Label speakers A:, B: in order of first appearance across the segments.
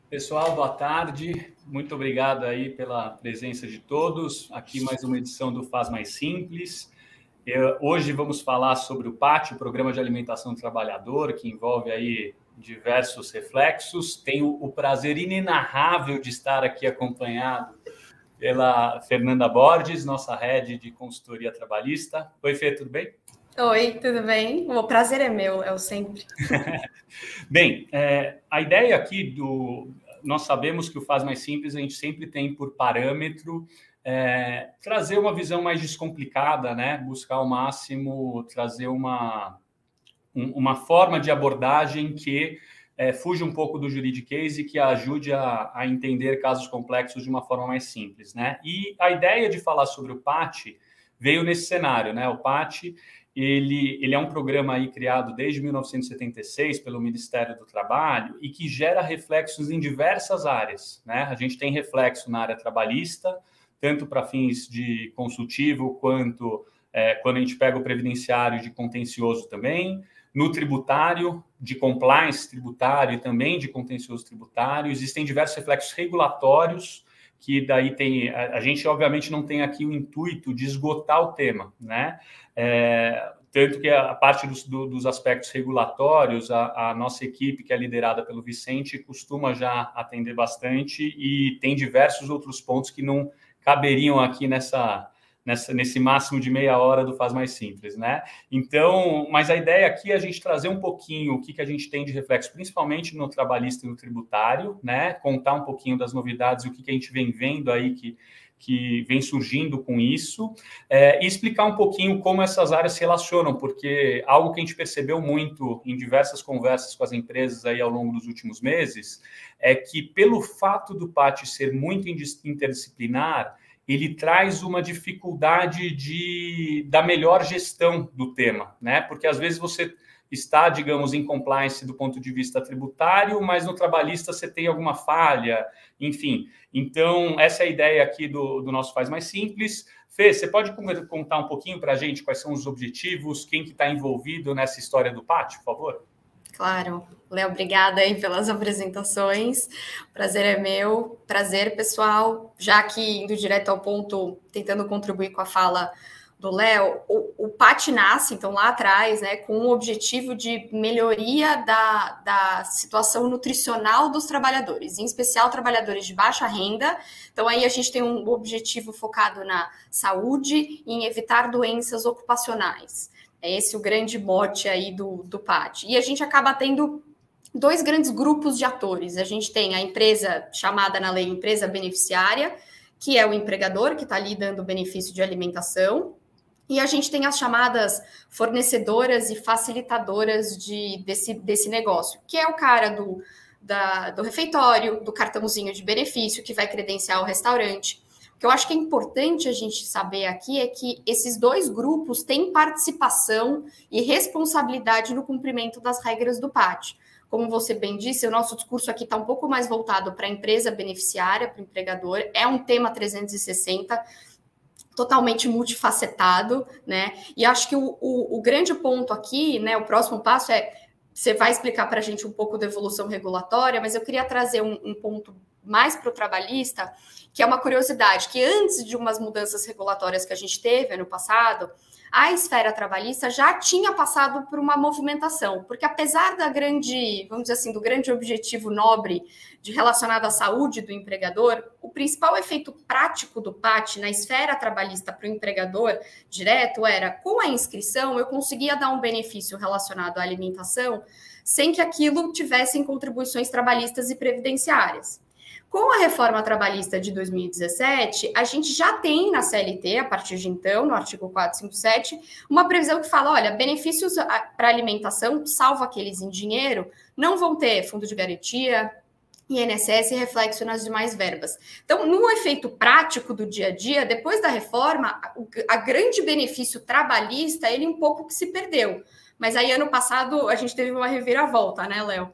A: Pessoal, boa tarde. Muito obrigado aí pela presença de todos. Aqui mais uma edição do Faz Mais Simples. Hoje vamos falar sobre o PAT, o Programa de Alimentação do Trabalhador, que envolve aí diversos reflexos. Tenho o prazer inenarrável de estar aqui acompanhado pela Fernanda Borges, nossa head de consultoria trabalhista. Oi, Fê, tudo bem?
B: Oi, tudo bem? O prazer é meu, é o sempre.
A: Bem, a ideia aqui nós sabemos que o Faz Mais Simples a gente sempre tem por parâmetro trazer uma visão mais descomplicada, né? Buscar ao máximo trazer uma forma de abordagem que fuja um pouco do juridiquês e que ajude a entender casos complexos de uma forma mais simples, né? E a ideia de falar sobre o PAT veio nesse cenário, né? O PAT ele é um programa aí criado desde 1976 pelo Ministério do Trabalho e que gera reflexos em diversas áreas, né? A gente tem reflexo na área trabalhista, tanto para fins de consultivo quanto quando a gente pega o previdenciário de contencioso também, no tributário, de compliance tributário e também de contencioso tributário. Existem diversos reflexos regulatórios que daí tem... A gente, obviamente, não tem aqui o intuito de esgotar o tema, né? Tanto que a parte dos aspectos regulatórios, a nossa equipe, que é liderada pelo Vicente, costuma já atender bastante e tem diversos outros pontos que não caberiam aqui nesse máximo de meia hora do Faz Mais Simples, né? Então, mas a ideia aqui é a gente trazer um pouquinho o que a gente tem de reflexo, principalmente no trabalhista e no tributário, né? Contar um pouquinho das novidades e o que a gente vem vendo aí que vem surgindo com isso, e explicar um pouquinho como essas áreas se relacionam, porque algo que a gente percebeu muito em diversas conversas com as empresas aí ao longo dos últimos meses é que, pelo fato do PAT ser muito interdisciplinar, ele traz uma dificuldade da melhor gestão do tema, né? Porque às vezes você está, digamos, em compliance do ponto de vista tributário, mas no trabalhista você tem alguma falha, enfim. Então, essa é a ideia aqui do nosso Faz Mais Simples. Fê, você pode contar um pouquinho para a gente quais são os objetivos, quem que está envolvido nessa história do PAT, por favor?
B: Claro. Léo, obrigada aí pelas apresentações. O prazer é meu. Prazer, pessoal. Já que indo direto ao ponto, tentando contribuir com a fala Léo, o PAT nasce, então, lá atrás, né, com o objetivo de melhoria da situação nutricional dos trabalhadores, em especial trabalhadores de baixa renda. Então, aí a gente tem um objetivo focado na saúde e em evitar doenças ocupacionais. É esse o grande mote aí do PAT. E a gente acaba tendo dois grandes grupos de atores. A gente tem a empresa, chamada na lei empresa beneficiária, que é o empregador, que está ali dando benefício de alimentação, e a gente tem as chamadas fornecedoras e facilitadoras desse negócio, que é o cara do refeitório, do cartãozinho de benefício, que vai credenciar o restaurante. O que eu acho que é importante a gente saber aqui é que esses dois grupos têm participação e responsabilidade no cumprimento das regras do PAT. Como você bem disse, o nosso discurso aqui está um pouco mais voltado para a empresa beneficiária, para o empregador. É um tema 360, totalmente multifacetado, né? E acho que o grande ponto aqui, né? O próximo passo é, você vai explicar para a gente um pouco da evolução regulatória, mas eu queria trazer um ponto mais para o trabalhista, que é uma curiosidade, que antes de umas mudanças regulatórias que a gente teve ano passado, a esfera trabalhista já tinha passado por uma movimentação, porque apesar da grande, vamos dizer assim, do grande objetivo nobre relacionado à saúde do empregador, o principal efeito prático do PAT na esfera trabalhista para o empregador direto era, com a inscrição, eu conseguia dar um benefício relacionado à alimentação sem que aquilo tivessem contribuições trabalhistas e previdenciárias. Com a reforma trabalhista de 2017, a gente já tem na CLT, a partir de então, no artigo 457, uma previsão que fala, olha, benefícios para alimentação, salvo aqueles em dinheiro, não vão ter fundo de garantia, INSS e reflexo nas demais verbas. Então, no efeito prático do dia a dia, depois da reforma, a grande benefício trabalhista, ele um pouco que se perdeu. Mas aí, ano passado, a gente teve uma reviravolta, né, Léo?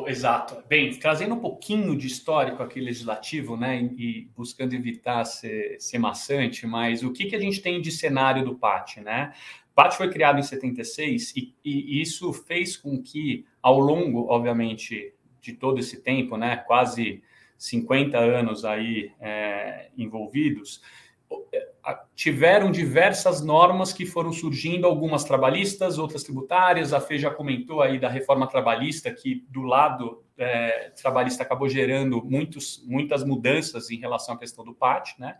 A: Exato. Bem, trazendo um pouquinho de histórico aqui legislativo, né, e buscando evitar ser maçante, mas o que a gente tem de cenário do PAT, né? O PAT foi criado em 76 e isso fez com que, ao longo, obviamente, de todo esse tempo, né, quase 50 anos aí envolvidos, tiveram diversas normas que foram surgindo, algumas trabalhistas, outras tributárias. A Fê já comentou aí da reforma trabalhista, que do lado trabalhista acabou gerando muitas mudanças em relação à questão do PAT, né?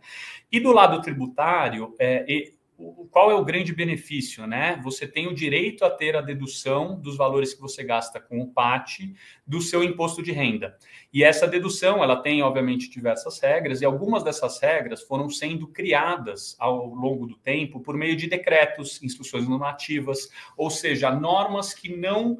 A: E do lado tributário, qual é o grande benefício, né? Você tem o direito a ter a dedução dos valores que você gasta com o PAT do seu imposto de renda. E essa dedução, ela tem, obviamente, diversas regras, e algumas dessas regras foram sendo criadas ao longo do tempo por meio de decretos, instruções normativas, ou seja, normas que não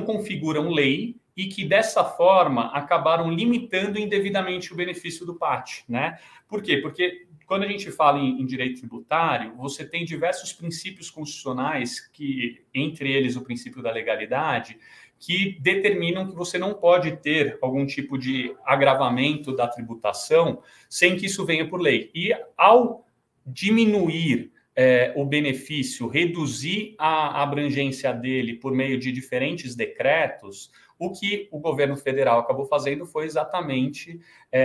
A: configuram lei e que, dessa forma, acabaram limitando indevidamente o benefício do PAT, né? Por quê? Porque quando a gente fala em direito tributário, você tem diversos princípios constitucionais, que, entre eles o princípio da legalidade, que determinam que você não pode ter algum tipo de agravamento da tributação sem que isso venha por lei. E ao diminuir o benefício, reduzir a abrangência dele por meio de diferentes decretos, o que o governo federal acabou fazendo foi exatamente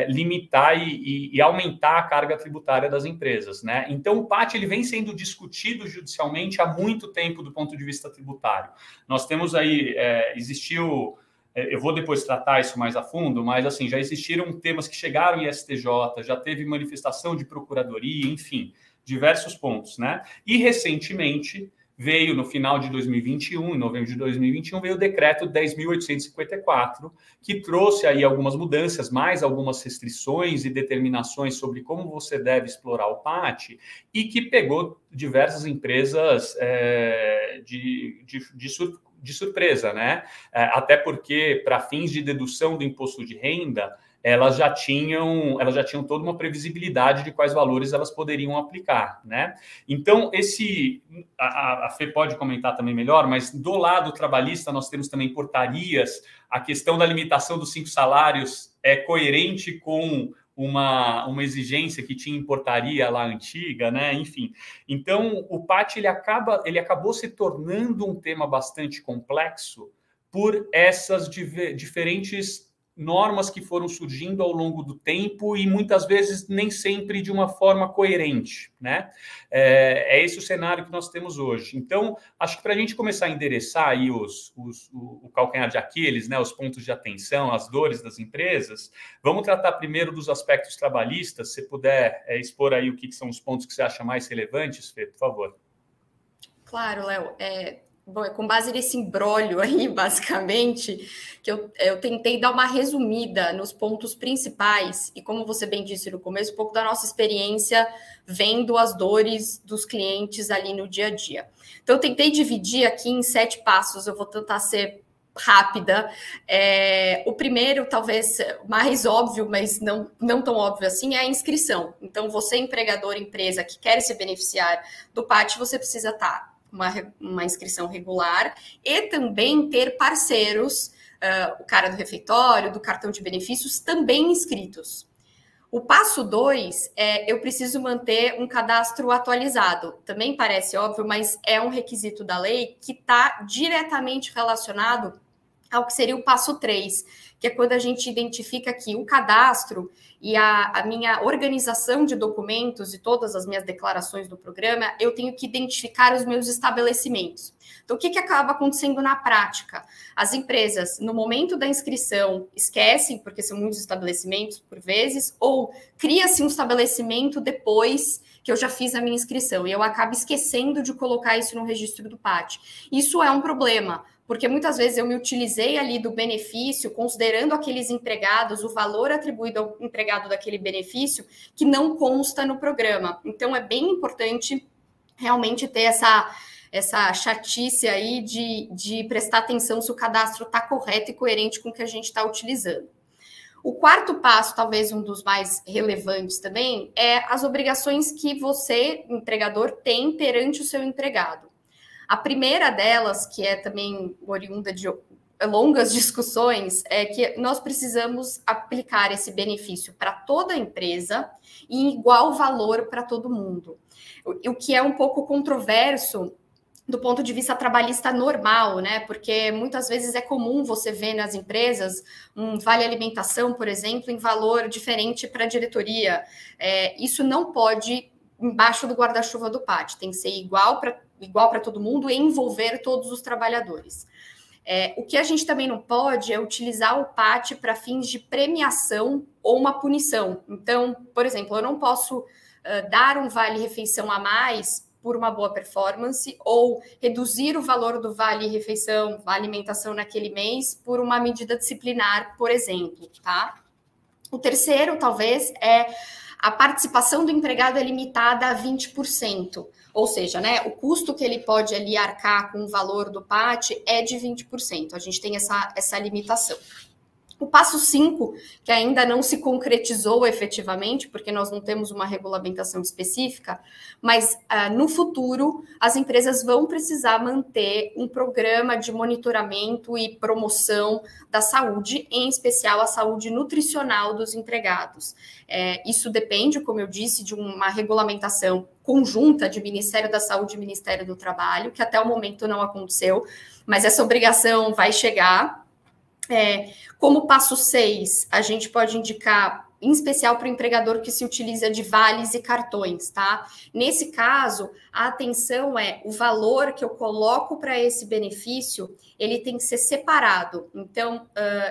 A: limitar e aumentar a carga tributária das empresas, né? Então, o PAT ele vem sendo discutido judicialmente há muito tempo do ponto de vista tributário. Nós temos aí, existiu... Eu vou depois tratar isso mais a fundo, mas assim, já existiram temas que chegaram em STJ, já teve manifestação de procuradoria, enfim, diversos pontos, né? E recentemente veio, no final de 2021, em novembro de 2021, veio o decreto 10.854, que trouxe aí algumas mudanças, mais algumas restrições e determinações sobre como você deve explorar o PAT, e que pegou diversas empresas de surpresa, né? Até porque, para fins de dedução do imposto de renda, elas já tinham toda uma previsibilidade de quais valores elas poderiam aplicar, né? Então, a Fê pode comentar também melhor, mas do lado trabalhista nós temos também portarias. A questão da limitação dos 5 salários é coerente com uma exigência que tinha em portaria lá antiga, né? Enfim, então o PAT ele acabou se tornando um tema bastante complexo por essas diferentes normas que foram surgindo ao longo do tempo e muitas vezes nem sempre de uma forma coerente, né? É esse o cenário que nós temos hoje. Então, acho que para a gente começar a endereçar aí o calcanhar de Aquiles, né, os pontos de atenção, as dores das empresas, vamos tratar primeiro dos aspectos trabalhistas. Se puder expor aí o que são os pontos que você acha mais relevantes, Fê, por favor.
B: Claro, Léo. Bom, é com base nesse imbróglio aí, basicamente, que eu tentei dar uma resumida nos pontos principais, e como você bem disse no começo, um pouco da nossa experiência vendo as dores dos clientes ali no dia a dia. Então, eu tentei dividir aqui em 7 passos, eu vou tentar ser rápida. O primeiro, talvez mais óbvio, mas não tão óbvio assim, é a inscrição. Então, você, empregador, empresa que quer se beneficiar do PAT, você precisa estar uma inscrição regular e também ter parceiros, o cara do refeitório, do cartão de benefícios, também inscritos. O passo 2 eu preciso manter um cadastro atualizado. Também parece óbvio, mas é um requisito da lei que está diretamente relacionado ao que seria o passo 3, que é quando a gente identifica que o cadastro e a minha organização de documentos e todas as minhas declarações do programa, eu tenho que identificar os meus estabelecimentos. Então, o que acaba acontecendo na prática? As empresas, no momento da inscrição, esquecem, porque são muitos estabelecimentos por vezes, ou cria-se um estabelecimento depois que eu já fiz a minha inscrição, e eu acabo esquecendo de colocar isso no registro do PAT. Isso é um problema, porque muitas vezes eu me utilizei ali do benefício, considerando aqueles empregados, o valor atribuído ao empregado daquele benefício, que não consta no programa. Então, é bem importante realmente ter essa chatice aí de prestar atenção se o cadastro está correto e coerente com o que a gente está utilizando. O quarto passo, talvez um dos mais relevantes também, é as obrigações que você, empregador, tem perante o seu empregado. A primeira delas, que é também oriunda de longas discussões, é que nós precisamos aplicar esse benefício para toda a empresa e em igual valor para todo mundo. O que é um pouco controverso do ponto de vista trabalhista normal, né? Porque muitas vezes é comum você ver nas empresas um vale alimentação, por exemplo, em valor diferente para a diretoria. Isso não pode embaixo do guarda-chuva do PAT, tem que ser igual para todo mundo e envolver todos os trabalhadores. O que a gente também não pode é utilizar o PAT para fins de premiação ou uma punição. Então, por exemplo, eu não posso dar um vale-refeição a mais por uma boa performance ou reduzir o valor do vale-refeição, vale-alimentação naquele mês por uma medida disciplinar, por exemplo, tá? O terceiro, talvez, é a participação do empregado é limitada a 20%, ou seja, né, o custo que ele pode ali arcar com o valor do PAT é de 20%, a gente tem essa limitação. O passo 5, que ainda não se concretizou efetivamente, porque nós não temos uma regulamentação específica, mas no futuro as empresas vão precisar manter um programa de monitoramento e promoção da saúde, em especial a saúde nutricional dos empregados. Isso depende, como eu disse, de uma regulamentação conjunta de Ministério da Saúde e Ministério do Trabalho, que até o momento não aconteceu, mas essa obrigação vai chegar. Como passo 6, a gente pode indicar, em especial para o empregador que se utiliza de vales e cartões, tá? Nesse caso, a atenção o valor que eu coloco para esse benefício, ele tem que ser separado. Então,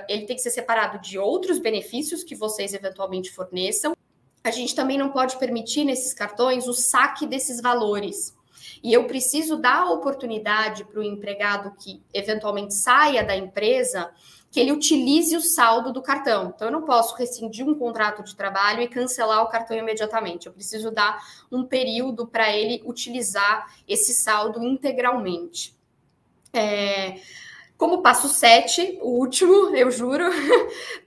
B: ele tem que ser separado de outros benefícios que vocês eventualmente forneçam. A gente também não pode permitir nesses cartões o saque desses valores. E eu preciso dar a oportunidade para o empregado que eventualmente saia da empresa que ele utilize o saldo do cartão. Então, eu não posso rescindir um contrato de trabalho e cancelar o cartão imediatamente. Eu preciso dar um período para ele utilizar esse saldo integralmente. Como passo 7, o último, eu juro,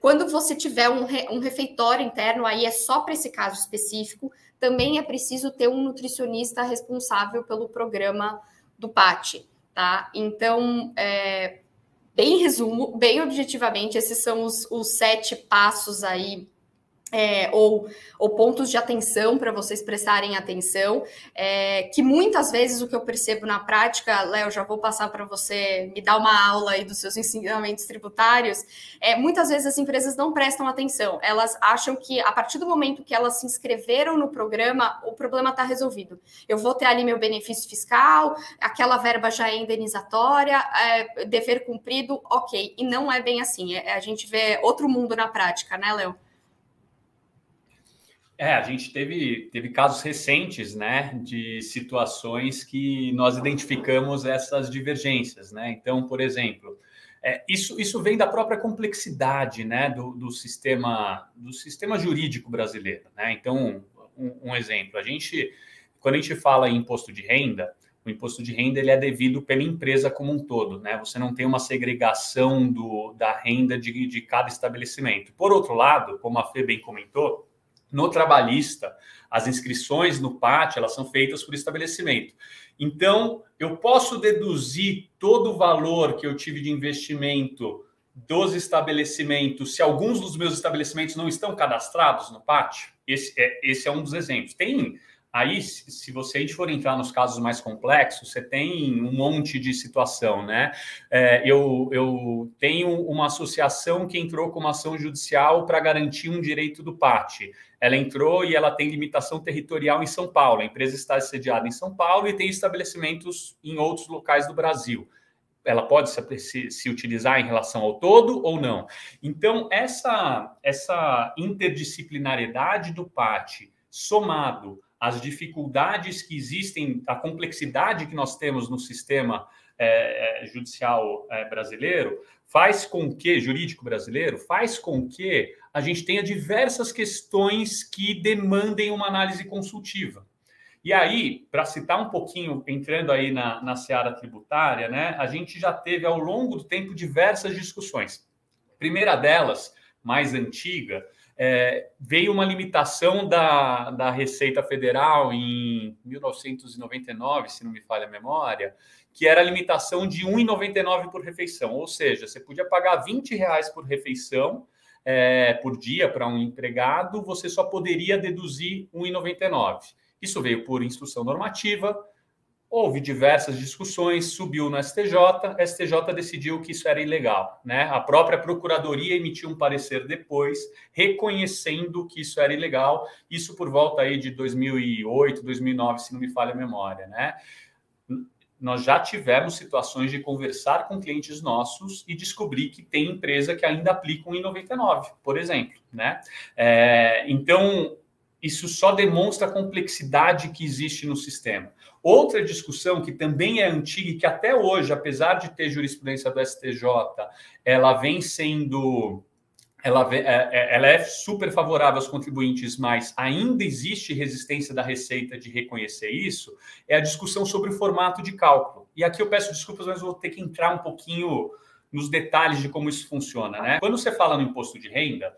B: quando você tiver um refeitório interno, aí é só para esse caso específico, também é preciso ter um nutricionista responsável pelo programa do PAT, tá? Então, bem resumo, bem objetivamente, esses são os 7 passos aí ou pontos de atenção para vocês prestarem atenção, que muitas vezes o que eu percebo na prática, Léo, já vou passar para você me dar uma aula aí dos seus ensinamentos tributários, muitas vezes as empresas não prestam atenção, elas acham que a partir do momento que elas se inscreveram no programa, o problema está resolvido. Eu vou ter ali meu benefício fiscal, aquela verba já é indenizatória, dever cumprido, ok. E não é bem assim, a gente vê outro mundo na prática, né, Léo?
A: A gente teve casos recentes, né, de situações que nós identificamos essas divergências, né? Então, por exemplo, isso vem da própria complexidade, né, do sistema jurídico brasileiro, né? Então, um exemplo, quando a gente fala em imposto de renda, o imposto de renda ele é devido pela empresa como um todo, né? Você não tem uma segregação da renda de cada estabelecimento. Por outro lado, como a Fê bem comentou, no trabalhista, as inscrições no PAT, elas são feitas por estabelecimento. Então, eu posso deduzir todo o valor que eu tive de investimento dos estabelecimentos, se alguns dos meus estabelecimentos não estão cadastrados no PAT? Esse é um dos exemplos. Aí, se a gente for entrar nos casos mais complexos, você tem um monte de situação, né? Eu tenho uma associação que entrou com uma ação judicial para garantir um direito do PAT. Ela entrou e ela tem limitação territorial em São Paulo. A empresa está sediada em São Paulo e tem estabelecimentos em outros locais do Brasil. Ela pode se utilizar em relação ao todo ou não? Então, essa interdisciplinariedade do PAT, somado às dificuldades que existem, a complexidade que nós temos no sistema judicial brasileiro, jurídico brasileiro, faz com que a gente tenha diversas questões que demandem uma análise consultiva. E aí, para citar um pouquinho, entrando aí na seara tributária, né, a gente já teve ao longo do tempo diversas discussões. A primeira delas, mais antiga, veio uma limitação da Receita Federal em 1999, se não me falha a memória, que era a limitação de R$ 1,99 por refeição. Ou seja, você podia pagar R$ 20 por refeição por dia para um empregado, você só poderia deduzir R$ 1,99. Isso veio por instrução normativa, houve diversas discussões, subiu no STJ, a STJ decidiu que isso era ilegal, né? A própria Procuradoria emitiu um parecer depois, reconhecendo que isso era ilegal, isso por volta aí de 2008, 2009, se não me falha a memória, né? Nós já tivemos situações de conversar com clientes nossos e descobrir que tem empresa que ainda aplica R$ 1,99, por exemplo, né? Então, isso só demonstra a complexidade que existe no sistema. Outra discussão que também é antiga e que até hoje, apesar de ter jurisprudência do STJ, ela vem sendo... Ela é super favorável aos contribuintes, mas ainda existe resistência da Receita de reconhecer isso, é a discussão sobre o formato de cálculo. E aqui eu peço desculpas, mas vou ter que entrar um pouquinho nos detalhes de como isso funciona, né? Quando você fala no imposto de renda,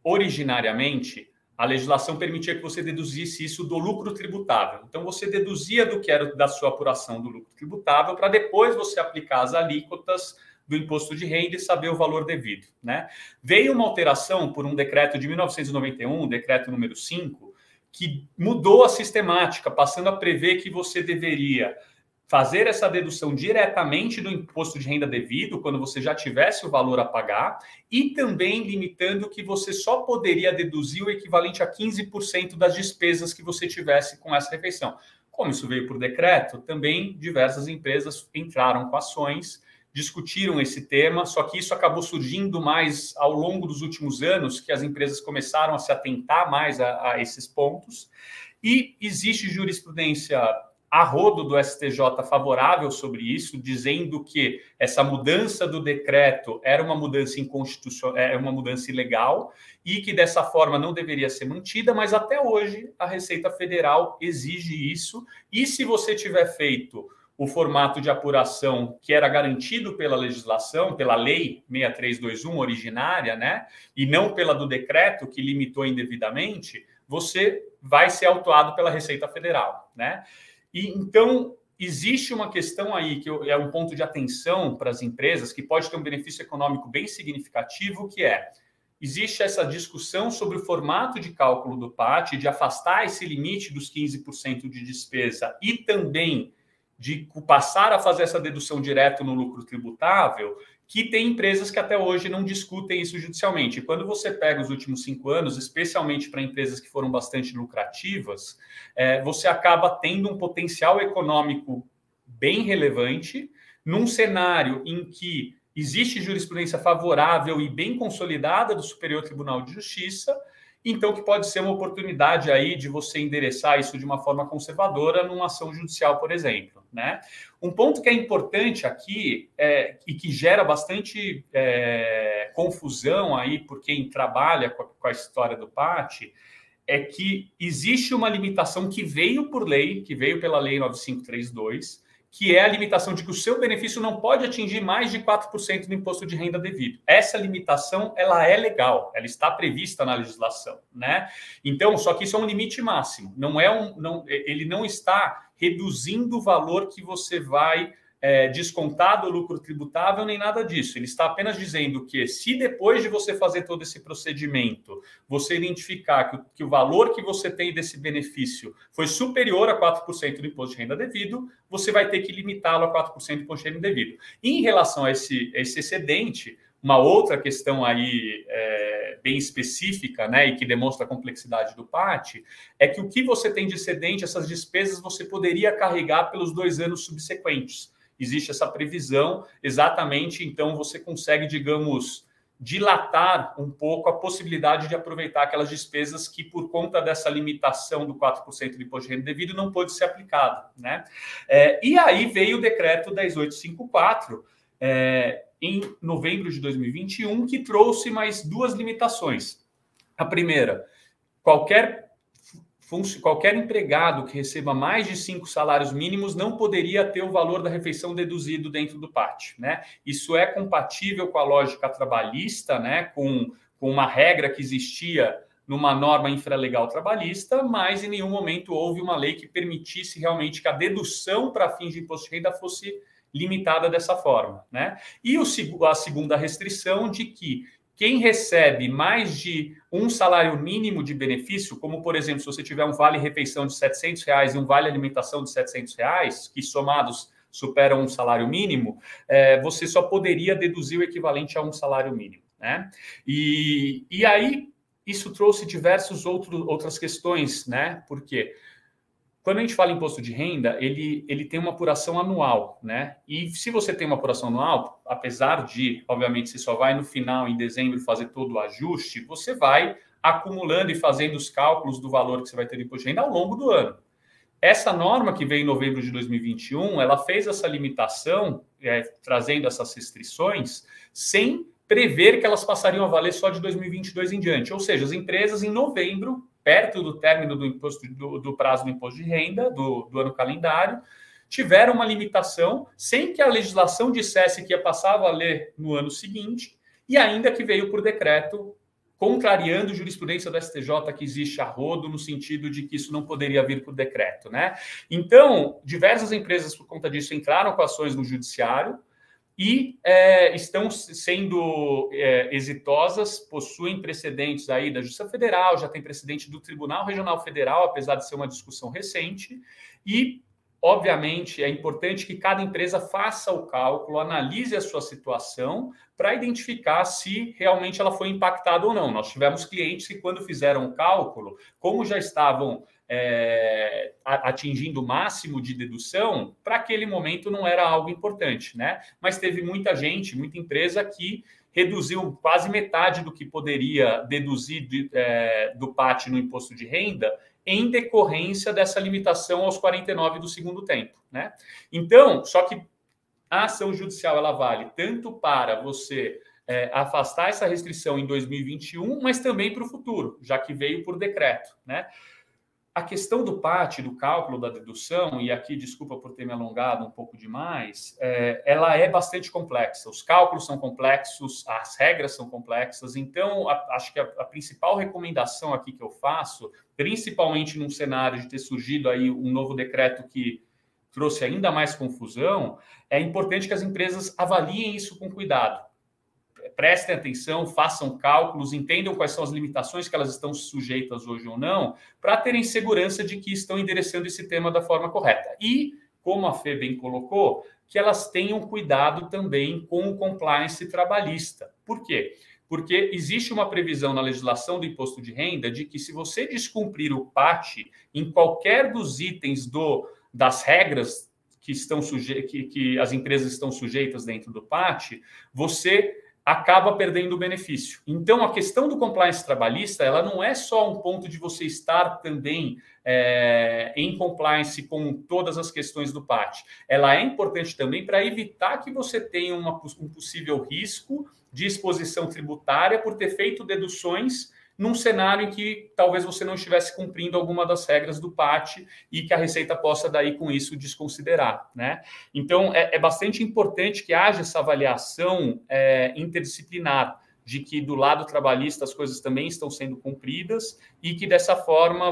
A: originariamente, a legislação permitia que você deduzisse isso do lucro tributável. Então, você deduzia do que era da sua apuração do lucro tributável para depois você aplicar as alíquotas do imposto de renda e saber o valor devido, né? Veio uma alteração por um decreto de 1991, decreto número 5, que mudou a sistemática, passando a prever que você deveria fazer essa dedução diretamente do imposto de renda devido, quando você já tivesse o valor a pagar, e também limitando que você só poderia deduzir o equivalente a 15% das despesas que você tivesse com essa refeição. Como isso veio por decreto, também diversas empresas entraram com ações, discutiram esse tema, só que isso acabou surgindo mais ao longo dos últimos anos, que as empresas começaram a se atentar mais a esses pontos, e existe jurisprudência a rodo do STJ favorável sobre isso, dizendo que essa mudança do decreto era uma mudança inconstitucional, é uma mudança ilegal e que dessa forma não deveria ser mantida, mas até hoje a Receita Federal exige isso, e se você tiver feito o formato de apuração que era garantido pela legislação, pela lei 6321 originária, né, e não pela do decreto que limitou indevidamente, você vai ser autuado pela Receita Federal, né? E então existe uma questão aí que é um ponto de atenção para as empresas que pode ter um benefício econômico bem significativo, que é: existe essa discussão sobre o formato de cálculo do PAT, de afastar esse limite dos 15% de despesa e também de passar a fazer essa dedução direto no lucro tributável, que tem empresas que até hoje não discutem isso judicialmente. E quando você pega os últimos 5 anos, especialmente para empresas que foram bastante lucrativas, você acaba tendo um potencial econômico bem relevante, num cenário em que existe jurisprudência favorável e bem consolidada do Superior Tribunal de Justiça, então que pode ser uma oportunidade aí de você endereçar isso de uma forma conservadora numa ação judicial, por exemplo, né? Um ponto que é importante aqui e que gera bastante confusão aí por quem trabalha com a história do PAT é que existe uma limitação que veio por lei, que veio pela Lei 9532, que é a limitação de que o seu benefício não pode atingir mais de 4% do imposto de renda devido. Essa limitação, ela é legal, ela está prevista na legislação, né? Então, só que isso é um limite máximo, ele não está reduzindo o valor que você vai descontar do lucro tributável, nem nada disso. Ele está apenas dizendo que se depois de você fazer todo esse procedimento, você identificar que o valor que você tem desse benefício foi superior a 4% do imposto de renda devido, você vai ter que limitá-lo a 4% do imposto de renda devido. E em relação a esse excedente, uma outra questão aí bem específica, né, e que demonstra a complexidade do PAT, é que o que você tem de excedente, essas despesas, você poderia carregar pelos 2 anos subsequentes. Existe essa previsão, exatamente, então você consegue, digamos, dilatar um pouco a possibilidade de aproveitar aquelas despesas que, por conta dessa limitação do 4% do imposto de renda devido, não pôde ser aplicado, né? E aí veio o decreto 10854, em novembro de 2021, que trouxe mais 2 limitações. A primeira, qualquer empregado que receba mais de 5 salários mínimos não poderia ter o valor da refeição deduzido dentro do PAT, né? Isso é compatível com a lógica trabalhista, né? Com uma regra que existia numa norma infralegal trabalhista, mas em nenhum momento houve uma lei que permitisse realmente que a dedução para fins de imposto de renda fosse limitada dessa forma, né? E a segunda restrição de que quem recebe mais de um salário mínimo de benefício, como, por exemplo, se você tiver um vale-refeição de R$700 e um vale-alimentação de R$700, que somados superam um salário mínimo, você só poderia deduzir o equivalente a um salário mínimo, né? E aí, isso trouxe outras questões, né? Porque quando a gente fala em imposto de renda, ele tem uma apuração anual, né? E se você tem uma apuração anual, apesar de, obviamente, você só vai no final, em dezembro, fazer todo o ajuste, você vai acumulando e fazendo os cálculos do valor que você vai ter de imposto de renda ao longo do ano. Essa norma que veio em novembro de 2021, ela fez essa limitação, trazendo essas restrições, sem prever que elas passariam a valer só de 2022 em diante. Ou seja, as empresas, em novembro, perto do término do prazo do imposto de renda, do ano calendário, tiveram uma limitação sem que a legislação dissesse que ia passar a valer no ano seguinte, e ainda que veio por decreto, contrariando a jurisprudência do STJ que existe a rodo, no sentido de que isso não poderia vir por decreto, né? Então, diversas empresas, por conta disso, entraram com ações no judiciário, e estão sendo exitosas, possuem precedentes aí da Justiça Federal, já tem precedente do Tribunal Regional Federal, apesar de ser uma discussão recente, e, obviamente, é importante que cada empresa faça o cálculo, analise a sua situação, para identificar se realmente ela foi impactada ou não. Nós tivemos clientes que, quando fizeram o cálculo, como já estavam atingindo o máximo de dedução, para aquele momento não era algo importante, né? Mas teve muita gente, muita empresa que reduziu quase metade do que poderia deduzir do PAT no imposto de renda em decorrência dessa limitação aos 49 do segundo tempo, né? Então, só que a ação judicial ela vale tanto para você afastar essa restrição em 2021, mas também para o futuro, já que veio por decreto, né? A questão do PAT, do cálculo da dedução, e aqui, desculpa por ter me alongado um pouco demais, ela é bastante complexa. Os cálculos são complexos, as regras são complexas. Então, acho que a principal recomendação aqui que eu faço, principalmente num cenário de ter surgido aí um novo decreto que trouxe ainda mais confusão, é importante que as empresas avaliem isso com cuidado. prestem atenção, façam cálculos, entendam quais são as limitações que elas estão sujeitas hoje ou não, para terem segurança de que estão endereçando esse tema da forma correta. E, como a Fê bem colocou, que elas tenham cuidado também com o compliance trabalhista. Por quê? Porque existe uma previsão na legislação do imposto de renda de que, se você descumprir o PAT em qualquer dos itens das regras que as empresas estão sujeitas dentro do PAT, você acaba perdendo o benefício. Então, a questão do compliance trabalhista, ela não é só um ponto de você estar também em compliance com todas as questões do PAT. Ela é importante também para evitar que você tenha um possível risco de exposição tributária por ter feito deduções num cenário em que talvez você não estivesse cumprindo alguma das regras do PAT e que a Receita possa daí com isso desconsiderar, né? Então, é bastante importante que haja essa avaliação interdisciplinar, de que do lado trabalhista as coisas também estão sendo cumpridas e que dessa forma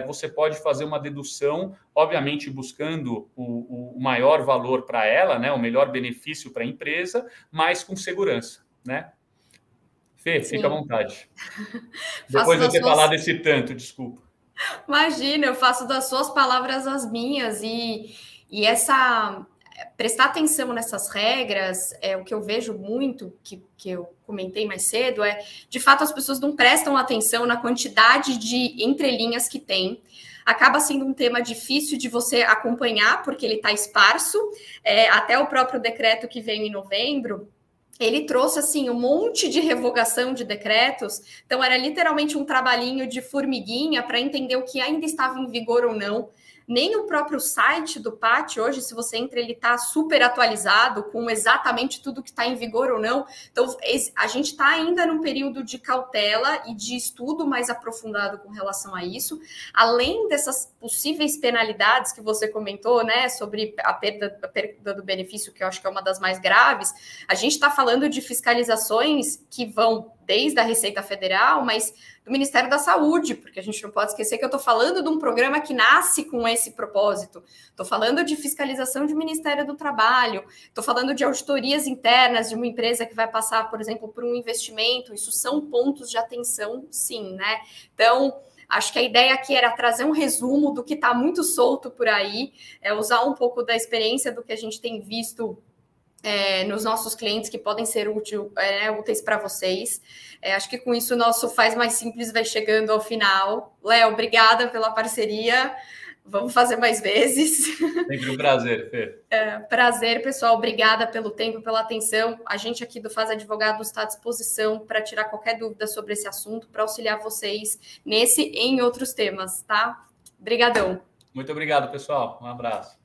A: você pode fazer uma dedução, obviamente buscando o maior valor para ela, né, o melhor benefício para a empresa, mas com segurança, né? Fê, sim, fica à vontade. Depois de eu ter falado esse tanto, desculpa.
B: Imagina, eu faço das suas palavras as minhas e prestar atenção nessas regras, o que eu vejo muito, que eu comentei mais cedo, de fato, as pessoas não prestam atenção na quantidade de entrelinhas que tem. Acaba sendo um tema difícil de você acompanhar, porque ele está esparso. Até o próprio decreto que veio em novembro, ele trouxe, assim, um monte de revogação de decretos. Então, era literalmente um trabalhinho de formiguinha para entender o que ainda estava em vigor ou não. Nem o próprio site do PAT, hoje, se você entra, ele está super atualizado, com exatamente tudo que está em vigor ou não. Então, a gente está ainda num período de cautela e de estudo mais aprofundado com relação a isso. Além dessas possíveis penalidades que você comentou, né, sobre a perda do benefício, que eu acho que é uma das mais graves, a gente está falando de fiscalizações que vão desde a Receita Federal, mas do Ministério da Saúde, porque a gente não pode esquecer que eu estou falando de um programa que nasce com esse propósito. Estou falando de fiscalização de Ministério do Trabalho, estou falando de auditorias internas de uma empresa que vai passar, por exemplo, por um investimento. Isso são pontos de atenção, sim, né? Então, acho que a ideia aqui era trazer um resumo do que está muito solto por aí, usar um pouco da experiência do que a gente tem visto nos nossos clientes, que podem ser úteis para vocês. Acho que com isso o nosso Faz Mais Simples vai chegando ao final. Léo, obrigada pela parceria. Vamos fazer mais vezes.
A: Sempre um prazer, Fê.
B: Prazer, pessoal. Obrigada pelo tempo, pela atenção. A gente aqui do Faz Advogados está à disposição para tirar qualquer dúvida sobre esse assunto, para auxiliar vocês nesse e em outros temas, tá? Obrigadão.
A: Muito obrigado, pessoal. Um abraço.